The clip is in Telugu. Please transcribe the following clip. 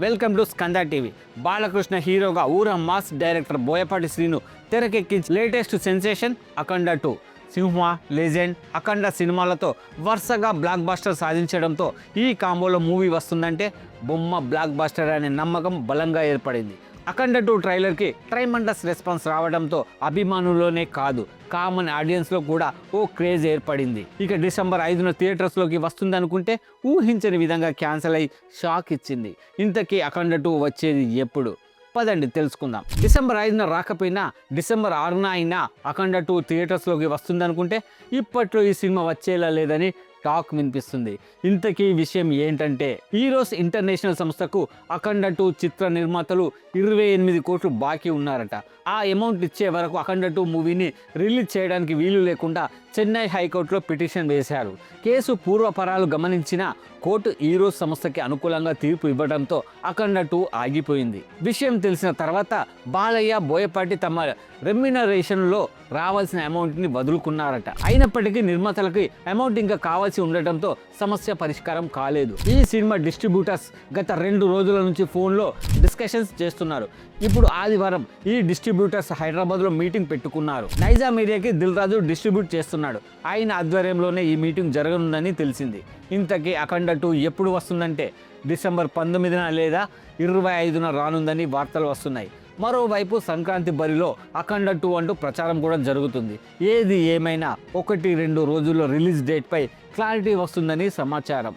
Welcome to Skanda TV. Balakrishna హీరోగా ఊర మాస్ డైరెక్టర్ బోయపాటి శ్రీను తెరకెక్కించి latest sensation Akhanda 2. Simha, legend, Akhanda సినిమాలతో వరుసగా బ్లాక్ బస్టర్ సాధించడంతో ఈ కాంబోలో మూవీ వస్తుందంటే బొమ్మ బ్లాక్ బస్టర్ అనే నమ్మకం బలంగా ఏర్పడింది. అఖండ 2 ట్రైలర్కి ట్రైమండస్ రెస్పాన్స్ రావడంతో అభిమానుల్లోనే కాదు కామన్ ఆడియన్స్లో కూడా ఓ క్రేజ్ ఏర్పడింది. ఇక డిసెంబర్ 5న థియేటర్స్లోకి వస్తుందనుకుంటే ఊహించని విధంగా క్యాన్సిల్ అయి షాక్ ఇచ్చింది. ఇంతకీ అఖండ 2 వచ్చేది ఎప్పుడు? పదండి తెలుసుకుందాం. డిసెంబర్ 5న రాకపోయినా డిసెంబర్ 6న అయినా అఖండ 2 థియేటర్స్లోకి వస్తుందనుకుంటే ఇప్పట్లో ఈ సినిమా వచ్చేలా లేదని టాక్ వినిపిస్తుంది. ఇంతకీ విషయం ఏంటంటే ఈరోస్ ఇంటర్నేషనల్ సంస్థకు అఖండ 2 చిత్ర నిర్మాతలు 28 కోట్లు బాకీ ఉన్నారట. ఆ అమౌంట్ ఇచ్చే వరకు అఖండ 2 మూవీని రిలీజ్ చేయడానికి వీలు లేకుండా చెన్నై హైకోర్టులో పిటిషన్ వేశారు. కేసు పూర్వపరాలు గమనించిన కోర్టు ఈరోస్ సంస్థకి అనుకూలంగా తీర్పు ఇవ్వడంతో అఖండ 2 ఆగిపోయింది. విషయం తెలిసిన తర్వాత బాలయ్య, బోయపాటి తమ రెమ్యునరేషన్లో రావాల్సిన అమౌంట్ని వదులుకున్నారట. అయినప్పటికీ నిర్మాతలకి అమౌంట్ ఇంకా కావాల్సి ఉండటంతో సమస్య పరిష్కారం కాలేదు. ఈ సినిమా డిస్ట్రిబ్యూటర్స్ గత 2 రోజుల నుంచి ఫోన్లో డిస్కషన్స్ చేస్తున్నారు. ఇప్పుడు ఆదివారం ఈ డిస్ట్రిబ్యూటర్స్ హైదరాబాద్లో మీటింగ్ పెట్టుకున్నారు. నైజాం ఏరియాకి దిల్ రాజు డిస్ట్రిబ్యూట్ చేస్తున్నాడు. ఆయన ఆధ్వర్యంలోనే ఈ మీటింగ్ జరగనుందని తెలిసింది. ఇంతకీ అఖండ 2 ఎప్పుడు వస్తుందంటే డిసెంబర్ 19న లేదా 25న రానుందని వార్తలు వస్తున్నాయి. మరోవైపు సంక్రాంతి బరిలో అఖండ 2 అంటూ ప్రచారం కూడా జరుగుతుంది. ఏది ఏమైనా 1-2 రోజుల్లో రిలీజ్ డేట్పై క్లారిటీ వస్తుందని సమాచారం.